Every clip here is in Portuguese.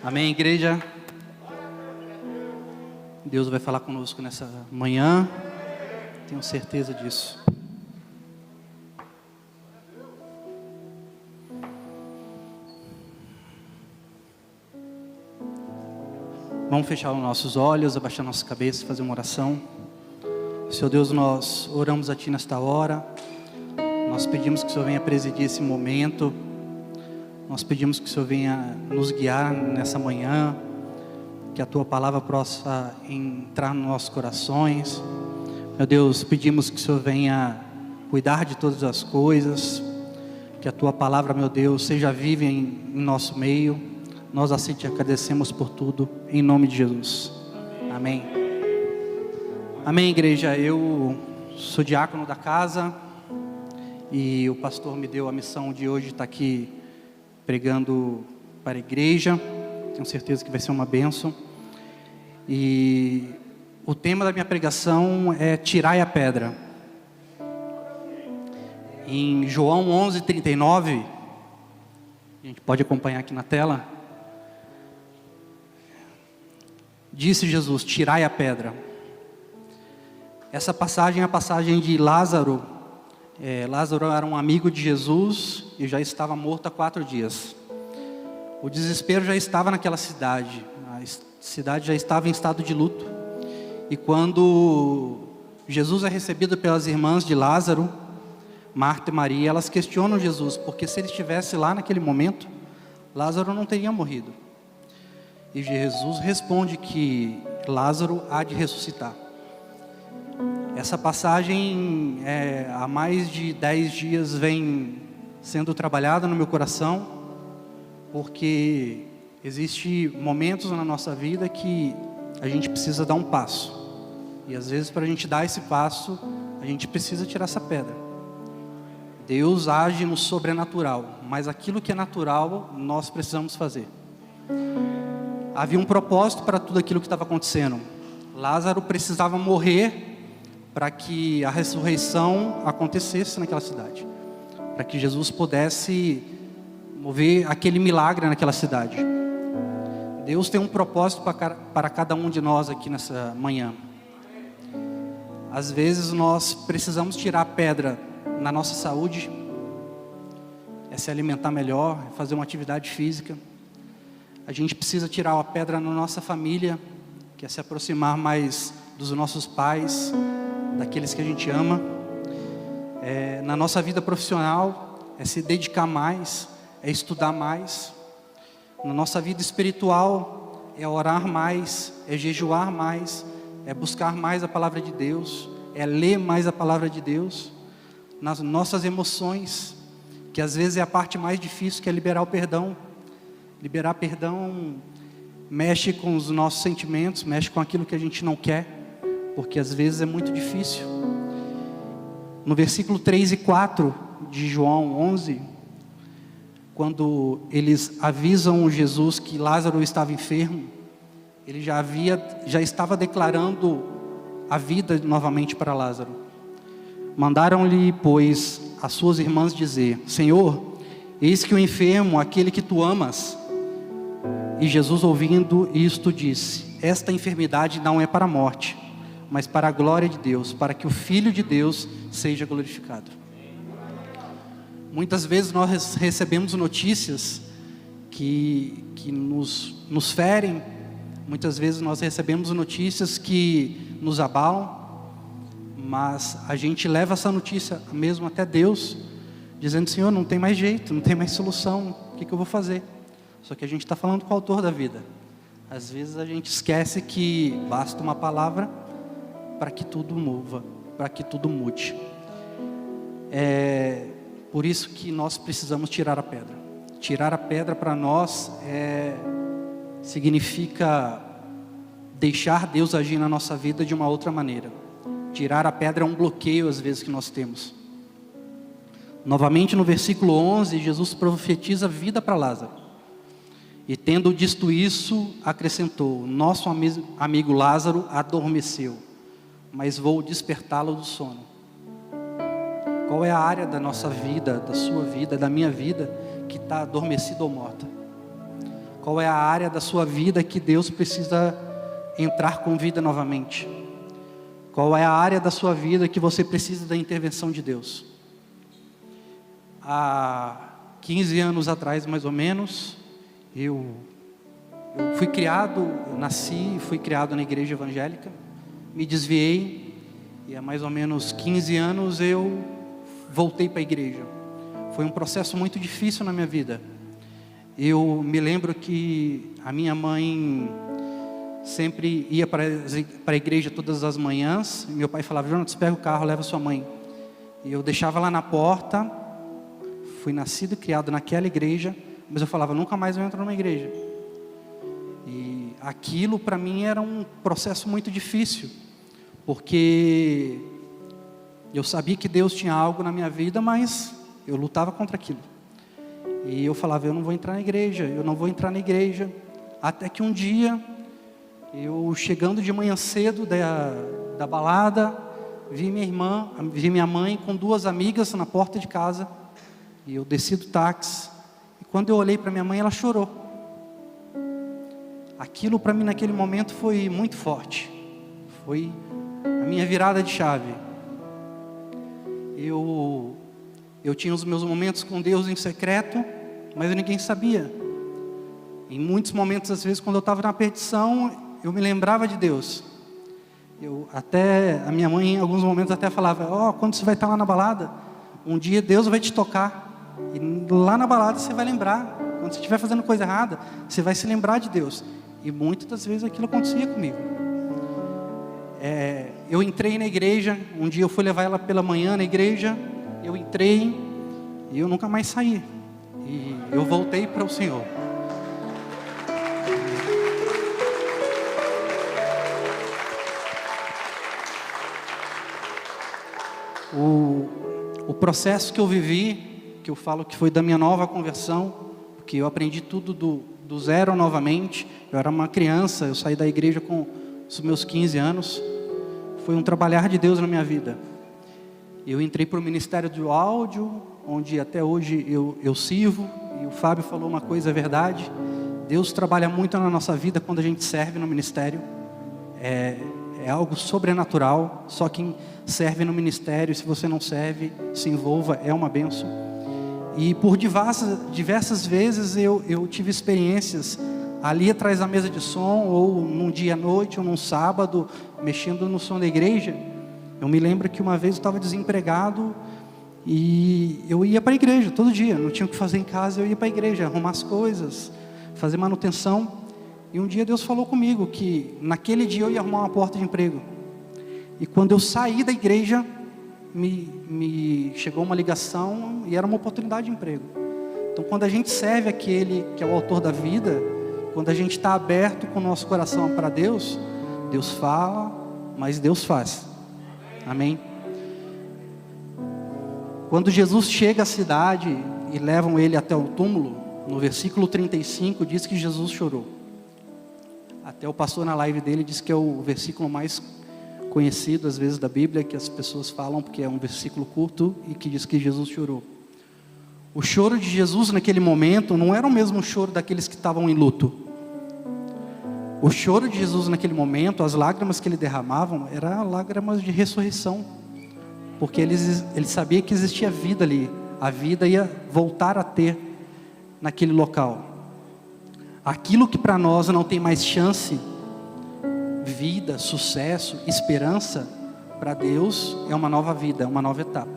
Amém, igreja? Deus vai falar conosco nessa manhã, tenho certeza disso. Vamos fechar os nossos olhos, abaixar nossa cabeça e fazer uma oração. Senhor Deus, nós oramos a Ti nesta hora. Nós pedimos que o Senhor venha presidir esse momento. Nós pedimos que o Senhor venha nos guiar nessa manhã. Que a Tua palavra possa entrar nos nossos corações. Meu Deus, pedimos que o Senhor venha cuidar de todas as coisas. Que a Tua palavra, meu Deus, seja viva em nosso meio. Nós assim te agradecemos por tudo, em nome de Jesus. Amém. Amém, igreja. Eu sou diácono da casa e o pastor me deu a missão de hoje estar aqui pregando para a igreja. Tenho certeza que vai ser uma bênção. E o tema da minha pregação é tirai a pedra. Em João 11:39, a gente pode acompanhar aqui na tela. Disse Jesus, tirai a pedra. Essa passagem é a passagem de Lázaro. Lázaro era um amigo de Jesus e já estava morto há 4 dias. O desespero já estava naquela cidade. A cidade já estava em estado de luto. E quando Jesus é recebido pelas irmãs de Lázaro, Marta e Maria, elas questionam Jesus, porque se ele estivesse lá naquele momento, Lázaro não teria morrido. E Jesus responde que Lázaro há de ressuscitar. Essa passagem há mais de 10 dias vem sendo trabalhada no meu coração, porque existem momentos na nossa vida que a gente precisa dar um passo. E às vezes para a gente dar esse passo, a gente precisa tirar essa pedra. Deus age no sobrenatural, mas aquilo que é natural, nós precisamos fazer. Havia um propósito para tudo aquilo que estava acontecendo. Lázaro precisava morrer para que a ressurreição acontecesse naquela cidade. Para que Jesus pudesse mover aquele milagre naquela cidade. Deus tem um propósito para cada um de nós aqui nessa manhã. Às vezes nós precisamos tirar a pedra na nossa saúde. É se alimentar melhor, é fazer uma atividade física. A gente precisa tirar a pedra na nossa família, que é se aproximar mais dos nossos pais, daqueles que a gente ama. Na nossa vida profissional, é se dedicar mais, é estudar mais. Na nossa vida espiritual, é orar mais, é jejuar mais, é buscar mais a palavra de Deus, é ler mais a palavra de Deus. Nas nossas emoções, que às vezes é a parte mais difícil, que é liberar o perdão. Liberar perdão mexe com os nossos sentimentos, mexe com aquilo que a gente não quer, porque às vezes é muito difícil. No versículo 3 e 4 de João 11, quando eles avisam Jesus que Lázaro estava enfermo, ele já estava declarando a vida novamente para Lázaro. Mandaram-lhe, pois, as suas irmãs dizer: Senhor, eis que o enfermo, aquele que tu amas. E Jesus, ouvindo isto, disse: esta enfermidade não é para a morte, mas para a glória de Deus, para que o Filho de Deus seja glorificado. Muitas vezes nós recebemos notícias que nos ferem. Muitas vezes nós recebemos notícias que nos abalam, mas a gente leva essa notícia mesmo até Deus, dizendo: Senhor, não tem mais jeito, não tem mais solução, o que eu vou fazer? Só que a gente está falando com o autor da vida. Às vezes a gente esquece que basta uma palavra para que tudo mova, para que tudo mude. Por isso que nós precisamos tirar a pedra. Tirar a pedra para nós significa deixar Deus agir na nossa vida de uma outra maneira. Tirar a pedra é um bloqueio às vezes que nós temos. Novamente no versículo 11, Jesus profetiza vida para Lázaro. E tendo dito isso, acrescentou: nosso amigo Lázaro adormeceu, mas vou despertá-lo do sono. Qual é a área da nossa vida, da sua vida, da minha vida, que está adormecida ou morta? Qual é a área da sua vida que Deus precisa entrar com vida novamente? Qual é a área da sua vida que você precisa da intervenção de Deus? Há 15 anos atrás, mais ou menos, eu fui criado, eu nasci e fui criado na igreja evangélica, me desviei, e há mais ou menos 15 anos eu voltei para a igreja. Foi um processo muito difícil na minha vida. Eu me lembro que a minha mãe sempre ia para a igreja todas as manhãs. Meu pai falava: Jonas, pega o carro, leva sua mãe. E eu deixava lá na porta. Fui nascido e criado naquela igreja, mas eu falava: nunca mais eu entro numa igreja. E aquilo para mim era um processo muito difícil, porque eu sabia que Deus tinha algo na minha vida, mas eu lutava contra aquilo. E eu falava: eu não vou entrar na igreja, eu não vou entrar na igreja. Até que um dia, eu chegando de manhã cedo da balada, vi minha mãe com duas amigas na porta de casa. E eu desci do táxi. E quando eu olhei para minha mãe, ela chorou. Aquilo para mim naquele momento foi muito forte. Foi a minha virada de chave. Eu tinha os meus momentos com Deus em secreto, mas ninguém sabia. Em muitos momentos, às vezes, quando eu estava na perdição, eu me lembrava de Deus. A minha mãe, em alguns momentos, até falava: quando você vai estar lá na balada, um dia Deus vai te tocar. E lá na balada você vai lembrar. Quando você estiver fazendo coisa errada, você vai se lembrar de Deus. E muitas das vezes aquilo acontecia comigo. Eu entrei na igreja. Um dia eu fui levar ela pela manhã na igreja. Eu entrei e eu nunca mais saí. E eu voltei para o Senhor. O processo que eu vivi, que eu falo que foi da minha nova conversão, porque eu aprendi tudo do zero novamente. Eu era uma criança, eu saí da igreja com os meus 15 anos. Foi um trabalhar de Deus na minha vida. Eu entrei para o ministério do áudio, onde até hoje eu sirvo. E o Fábio falou uma coisa, é verdade. Deus trabalha muito na nossa vida quando a gente serve no ministério. É algo sobrenatural. Só quem serve no ministério, se você não serve, se envolva, é uma bênção. E por diversas vezes eu tive experiências ali atrás da mesa de som, ou num dia à noite, ou num sábado, mexendo no som da igreja. Eu me lembro que uma vez eu estava desempregado e eu ia para a igreja todo dia, não tinha o que fazer em casa, eu ia para a igreja, arrumar as coisas, fazer manutenção. E um dia Deus falou comigo que naquele dia eu ia arrumar uma porta de emprego. E quando eu saí da igreja, me chegou uma ligação e era uma oportunidade de emprego. Então quando a gente serve aquele que é o autor da vida, quando a gente está aberto com o nosso coração para Deus, Deus fala, mas Deus faz. Amém? Quando Jesus chega à cidade e levam ele até o túmulo, no versículo 35 diz que Jesus chorou. Até o pastor na live dele disse que é o versículo mais conhecido às vezes da Bíblia, que as pessoas falam porque é um versículo curto e que diz que Jesus chorou. O choro de Jesus naquele momento não era o mesmo choro daqueles que estavam em luto. O choro de Jesus naquele momento, as lágrimas que ele derramavam, eram lágrimas de ressurreição. Porque ele sabia que existia vida ali. A vida ia voltar a ter naquele local. Aquilo que para nós não tem mais chance, vida, sucesso, esperança, para Deus é uma nova vida, é uma nova etapa.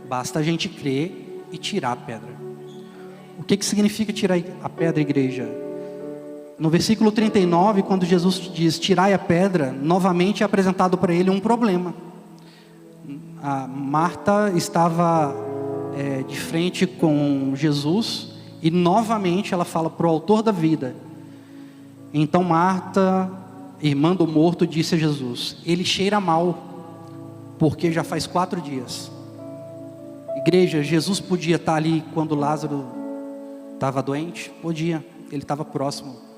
Basta a gente crer e tirar a pedra. O que significa tirar a pedra, igreja? No versículo 39, quando Jesus diz tirai a pedra, novamente é apresentado para ele um problema. A Marta estava de frente com Jesus e novamente ela fala para o autor da vida. Então Marta, irmã do morto, disse a Jesus: ele cheira mal, porque já faz 4 dias. Igreja, Jesus podia estar ali quando Lázaro estava doente? Podia, ele estava próximo.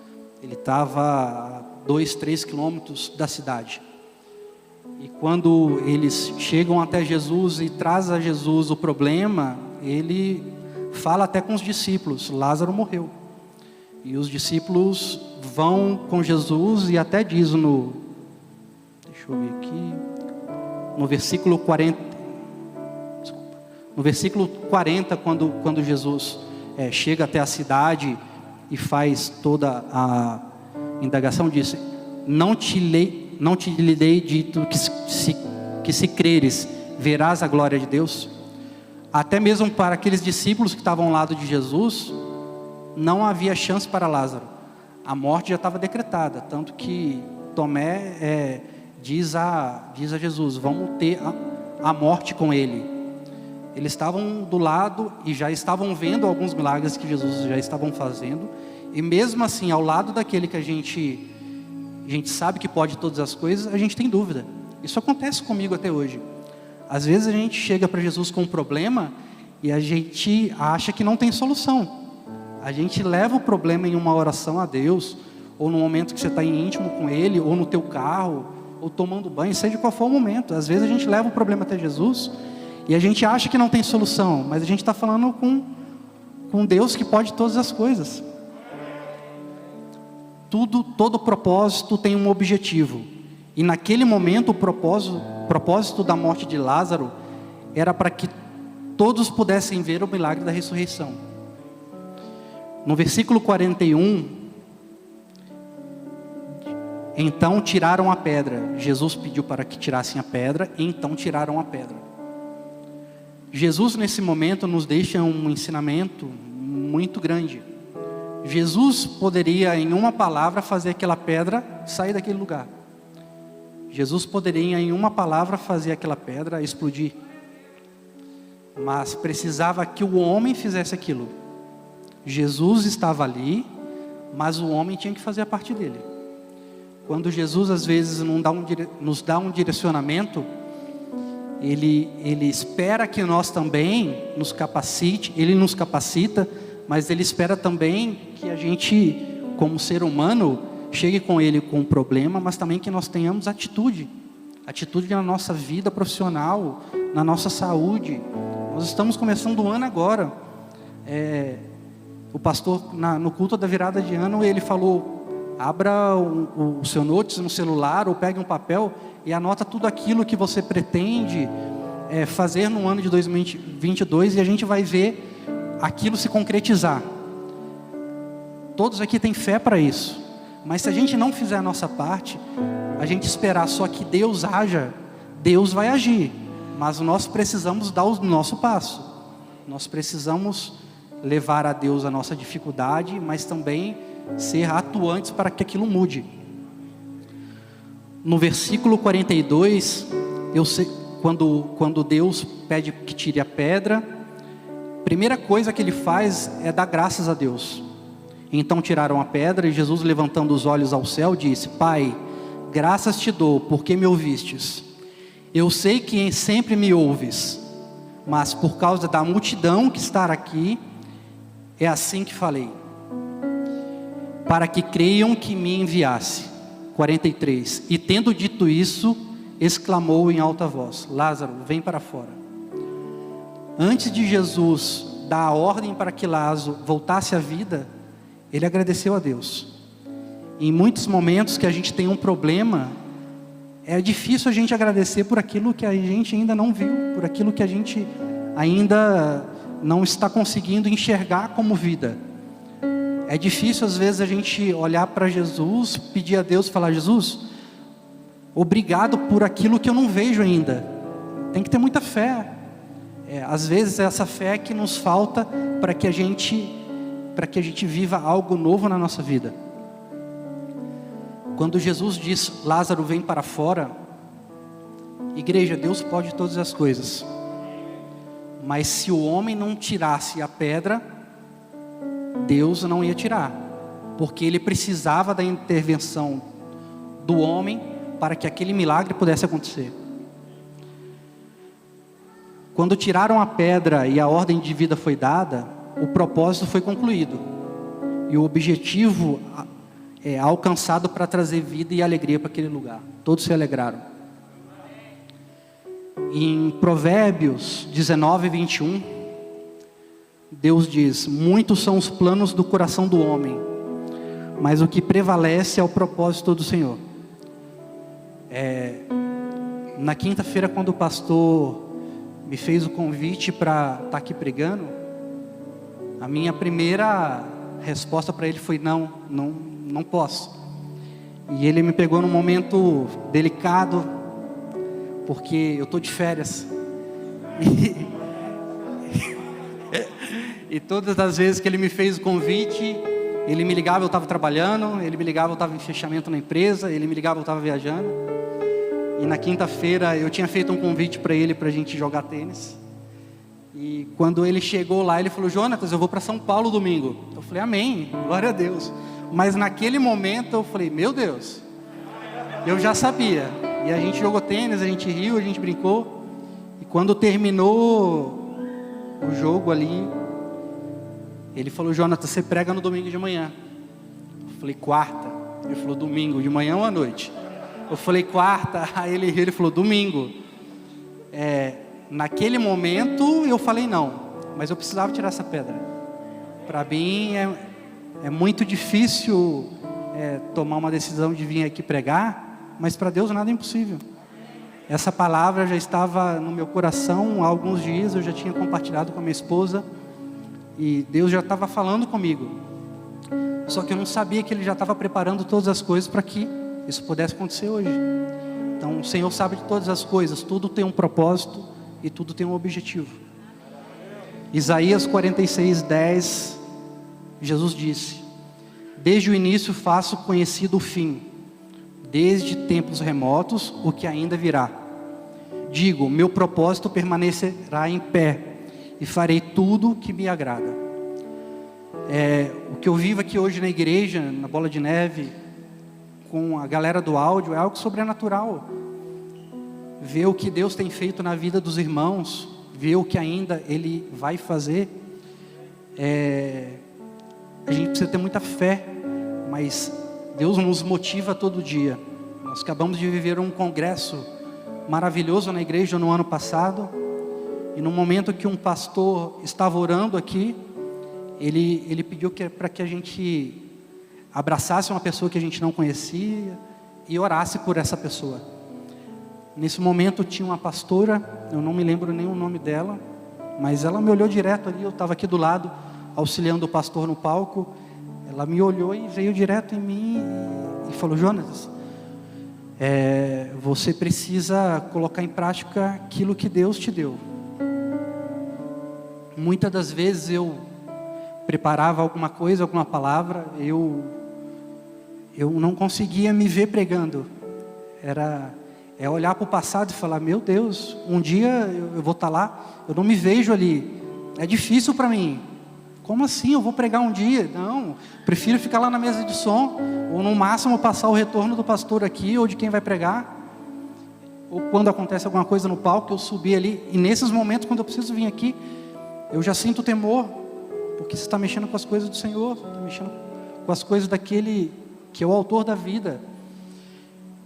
Ele estava a 2-3 quilômetros da cidade. E quando eles chegam até Jesus e trazem a Jesus o problema, ele fala até com os discípulos: Lázaro morreu. E os discípulos vão com Jesus e até diz deixa eu ver aqui, no versículo 40, no versículo 40, quando Jesus chega até a cidade e faz toda a indagação, disse: não te lhe dei dito que se creres, verás a glória de Deus. Até mesmo para aqueles discípulos que estavam ao lado de Jesus, não havia chance para Lázaro. A morte já estava decretada, tanto que Tomé diz a Jesus: vamos ter a morte com ele. Eles estavam do lado e já estavam vendo alguns milagres que Jesus já estavam fazendo, e mesmo assim, ao lado daquele que a gente sabe que pode todas as coisas, a gente tem dúvida. Isso acontece comigo até hoje. Às vezes a gente chega para Jesus com um problema e a gente acha que não tem solução. A gente leva o problema em uma oração a Deus, ou no momento que você está em íntimo com Ele, ou no teu carro, ou tomando banho, seja qual for o momento. Às vezes a gente leva o problema até Jesus e a gente acha que não tem solução, mas a gente está falando com Deus que pode todas as coisas. Todo propósito tem um objetivo. E naquele momento o propósito da morte de Lázaro era para que todos pudessem ver o milagre da ressurreição. No versículo 41, então tiraram a pedra. Jesus pediu para que tirassem a pedra, e então tiraram a pedra. Jesus nesse momento nos deixa um ensinamento muito grande. Jesus poderia em uma palavra fazer aquela pedra sair daquele lugar. Jesus poderia em uma palavra fazer aquela pedra explodir. Mas precisava que o homem fizesse aquilo. Jesus estava ali, mas o homem tinha que fazer a parte dele. Quando Jesus às vezes nos dá um direcionamento, Ele espera que nós também nos capacite, Ele nos capacita, mas Ele espera também que a gente, como ser humano, chegue com Ele com um problema, mas também que nós tenhamos atitude na nossa vida profissional, na nossa saúde. Nós estamos começando o ano agora. O pastor, no culto da virada de ano, ele falou: abra o seu notes no celular, ou pegue um papel e anota tudo aquilo que você pretende fazer no ano de 2022, e a gente vai ver aquilo se concretizar. Todos aqui têm fé para isso, mas se a gente não fizer a nossa parte, a gente esperar só que Deus haja, Deus vai agir, mas nós precisamos dar o nosso passo. Nós precisamos levar a Deus a nossa dificuldade, mas também ser atuantes para que aquilo mude. No versículo 42, quando Deus pede que tire a pedra, a primeira coisa que Ele faz é dar graças a Deus. Então tiraram a pedra, e Jesus, levantando os olhos ao céu, disse: Pai, graças te dou, porque me ouvistes. Eu sei que sempre me ouves, mas por causa da multidão que está aqui, é assim que falei, para que creiam que me enviasse. 43, e tendo dito isso, exclamou em alta voz: Lázaro, vem para fora. Antes de Jesus dar a ordem para que Lázaro voltasse à vida, ele agradeceu a Deus. Em muitos momentos que a gente tem um problema, é difícil a gente agradecer por aquilo que a gente ainda não viu, por aquilo que a gente ainda não está conseguindo enxergar como vida. É difícil às vezes a gente olhar para Jesus, pedir a Deus, falar: Jesus, obrigado por aquilo que eu não vejo ainda. Tem que ter muita fé. Às vezes é essa fé que nos falta para que a gente viva algo novo na nossa vida. Quando Jesus diz: Lázaro, vem para fora, igreja, Deus pode todas as coisas, mas se o homem não tirasse a pedra, Deus não ia tirar, porque Ele precisava da intervenção do homem para que aquele milagre pudesse acontecer. Quando tiraram a pedra e a ordem de vida foi dada, o propósito foi concluído, e o objetivo alcançado para trazer vida e alegria para aquele lugar. Todos se alegraram. Em Provérbios 19, 21, Deus diz: muitos são os planos do coração do homem, mas o que prevalece é o propósito do Senhor. Na quinta-feira, quando o pastor me fez o convite para estar aqui pregando, a minha primeira resposta para ele foi: não posso. E ele me pegou num momento delicado, porque eu estou de férias. E todas as vezes que ele me fez o convite, ele me ligava, eu estava trabalhando, ele me ligava, eu estava em fechamento na empresa, ele me ligava, eu estava viajando. E na quinta-feira eu tinha feito um convite para ele, para a gente jogar tênis. E quando ele chegou lá, ele falou: Jonatas, eu vou para São Paulo domingo. Eu falei: amém, glória a Deus. Mas naquele momento eu falei: meu Deus, eu já sabia. E a gente jogou tênis, a gente riu, a gente brincou. E quando terminou o jogo ali, ele falou: Jonatas, você prega no domingo de manhã. Eu falei: quarta. Ele falou: domingo, de manhã ou à noite? Eu falei: quarta. Aí ele falou: domingo. Naquele momento eu falei não, mas eu precisava tirar essa pedra. Para mim é muito difícil tomar uma decisão de vir aqui pregar, mas para Deus nada é impossível. Essa palavra já estava no meu coração há alguns dias, eu já tinha compartilhado com a minha esposa, e Deus já estava falando comigo. Só que eu não sabia que Ele já estava preparando todas as coisas para que isso pudesse acontecer hoje. Então o Senhor sabe de todas as coisas, tudo tem um propósito e tudo tem um objetivo. Isaías 46:10, Jesus disse: desde o início faço conhecido o fim, desde tempos remotos o que ainda virá. Digo, meu propósito permanecerá em pé, e farei tudo que me agrada. O que eu vivo aqui hoje na igreja, na Bola de Neve, com a galera do áudio, é algo sobrenatural. Ver o que Deus tem feito na vida dos irmãos, ver o que ainda Ele vai fazer. A gente precisa ter muita fé, mas Deus nos motiva todo dia. Nós acabamos de viver um congresso maravilhoso na igreja no ano passado, e no momento que um pastor estava orando aqui, ele pediu para que a gente abraçasse uma pessoa que a gente não conhecia e orasse por essa pessoa. Nesse momento tinha uma pastora, eu não me lembro nem o nome dela, mas ela me olhou direto ali, eu estava aqui do lado, auxiliando o pastor no palco. Ela me olhou e veio direto em mim e falou: Jonatas, você precisa colocar em prática aquilo que Deus te deu. Muitas das vezes eu preparava alguma coisa, alguma palavra, eu não conseguia me ver pregando. É olhar para o passado e falar: meu Deus, um dia eu vou estar lá, eu não me vejo ali, é difícil para mim. Como assim? Eu vou pregar um dia? Não, prefiro ficar lá na mesa de som, ou no máximo passar o retorno do pastor aqui, ou de quem vai pregar. Ou quando acontece alguma coisa no palco, eu subi ali, e nesses momentos, quando eu preciso vir aqui, eu já sinto temor, porque você está mexendo com as coisas do Senhor, está mexendo com as coisas daquele que é o autor da vida.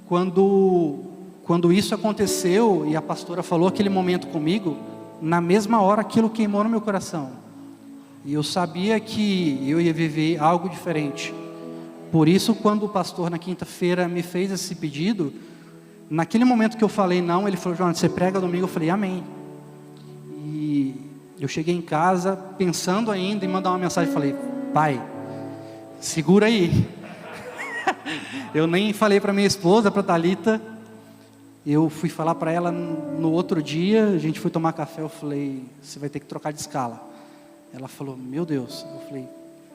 Quando isso aconteceu, e a pastora falou aquele momento comigo, na mesma hora aquilo queimou no meu coração. E eu sabia que eu ia viver algo diferente. Por isso, quando o pastor na quinta-feira me fez esse pedido, naquele momento que eu falei não, ele falou: João, você prega domingo? Eu falei: amém. E eu cheguei em casa pensando ainda em mandar uma mensagem. Falei: pai, segura aí. Eu nem falei para minha esposa, para Thalita. Eu fui falar para ela no outro dia, a gente foi tomar café. Eu falei: você vai ter que trocar de escala. Ela falou: meu Deus. Eu falei: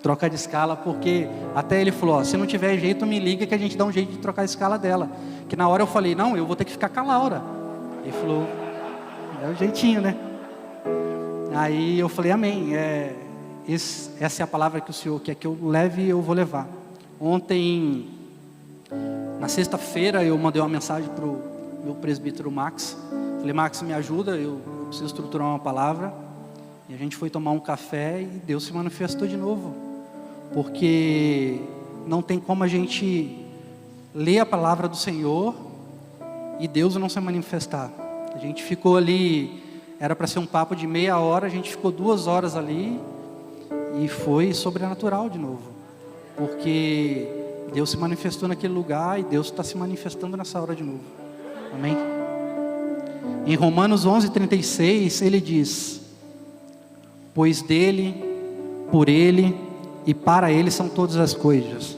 troca de escala, porque até ele falou: se não tiver jeito, me liga que a gente dá um jeito de trocar a escala dela. Que na hora eu falei: não, eu vou ter que ficar com a Laura. Ele falou: é o jeitinho, né? Aí eu falei: amém, essa é a palavra que o Senhor quer que eu leve, e eu vou levar. Ontem, na sexta-feira, eu mandei uma mensagem para o meu presbítero Max. Falei: Max, me ajuda, eu preciso estruturar uma palavra. E a gente foi tomar um café e Deus se manifestou de novo. Porque não tem como a gente ler a palavra do Senhor e Deus não se manifestar. A gente ficou ali, era para ser um papo de meia hora, a gente ficou 2 horas ali e foi sobrenatural de novo. porque Deus se manifestou naquele lugar e Deus está se manifestando nessa hora de novo. Amém? Em Romanos 11:36 ele diz: pois dele, por ele e para ele são todas as coisas.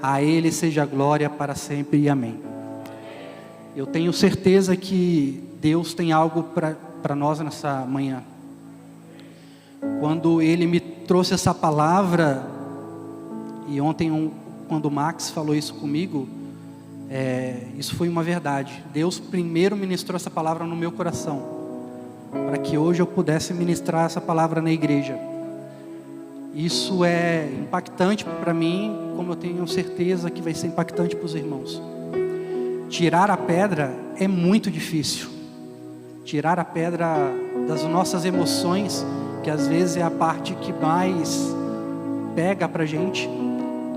A ele seja a glória para sempre e amém. Eu tenho certeza que Deus tem algo para nós nessa manhã. Quando ele me trouxe essa palavra, e ontem quando o Max falou isso comigo, isso foi uma verdade. Deus primeiro ministrou essa palavra no meu coração, para que hoje eu pudesse ministrar essa palavra na igreja. Isso é impactante para mim, como eu tenho certeza que vai ser impactante para os irmãos. Tirar a pedra é muito difícil. Tirar a pedra das nossas emoções, que às vezes é a parte que mais pega para a gente,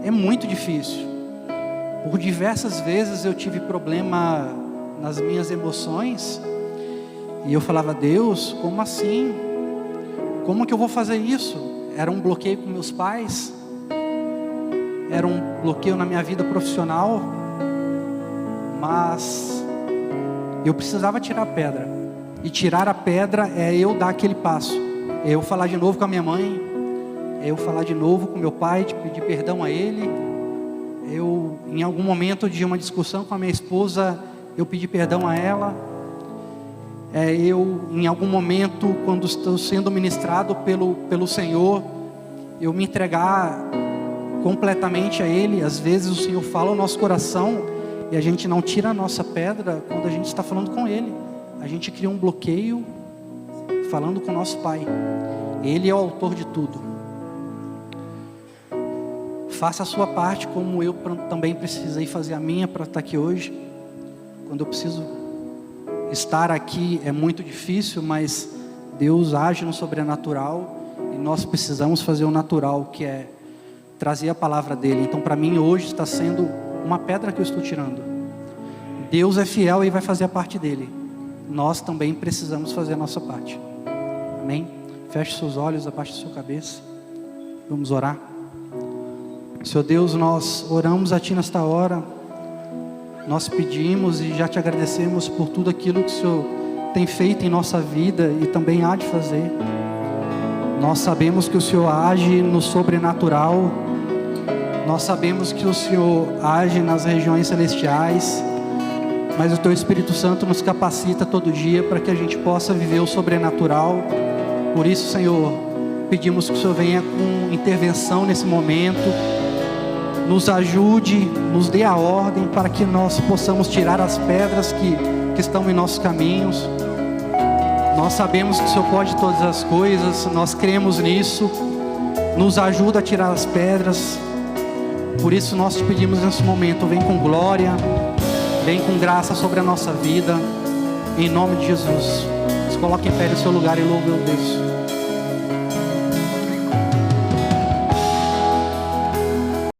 é muito difícil. Por diversas vezes eu tive problema nas minhas emoções, e eu falava: Deus, como assim? Como que eu vou fazer isso? Era um bloqueio com meus pais, era um bloqueio na minha vida profissional, mas eu precisava tirar a pedra. E tirar a pedra é eu dar aquele passo, é eu falar de novo com a minha mãe, é eu falar de novo com meu pai, de pedir perdão a ele. Eu, em algum momento de uma discussão com a minha esposa, eu pedi perdão a ela. Eu, em algum momento, quando estou sendo ministrado pelo Senhor, eu me entregar completamente a Ele. Às vezes o Senhor fala ao nosso coração e a gente não tira a nossa pedra quando a gente está falando com Ele. A gente cria um bloqueio falando com o nosso Pai. Ele é o autor de tudo. Faça a sua parte, como eu também precisei fazer a minha para estar aqui hoje. Quando eu preciso estar aqui é muito difícil, mas Deus age no sobrenatural e nós precisamos fazer o natural, que é trazer a palavra dele. Então para mim hoje está sendo uma pedra que eu estou tirando. Deus é fiel e vai fazer a parte dele. Nós também precisamos fazer a nossa parte. Amém? Feche seus olhos, abaixe sua cabeça. Vamos orar. Senhor Deus, nós oramos a Ti nesta hora. Nós pedimos e já Te agradecemos por tudo aquilo que o Senhor tem feito em nossa vida e também há de fazer. Nós sabemos que o Senhor age no sobrenatural. Nós sabemos que o Senhor age nas regiões celestiais. Mas o Teu Espírito Santo nos capacita todo dia para que a gente possa viver o sobrenatural. Por isso, Senhor, pedimos que o Senhor venha com intervenção nesse momento. Nos ajude, nos dê a ordem para que nós possamos tirar as pedras que estão em nossos caminhos. Nós sabemos que o Senhor pode todas as coisas, nós cremos nisso. Nos ajuda a tirar as pedras. Por isso nós te pedimos nesse momento, vem com glória, vem com graça sobre a nossa vida, em nome de Jesus. Se coloque em pé no seu lugar e louve a Deus.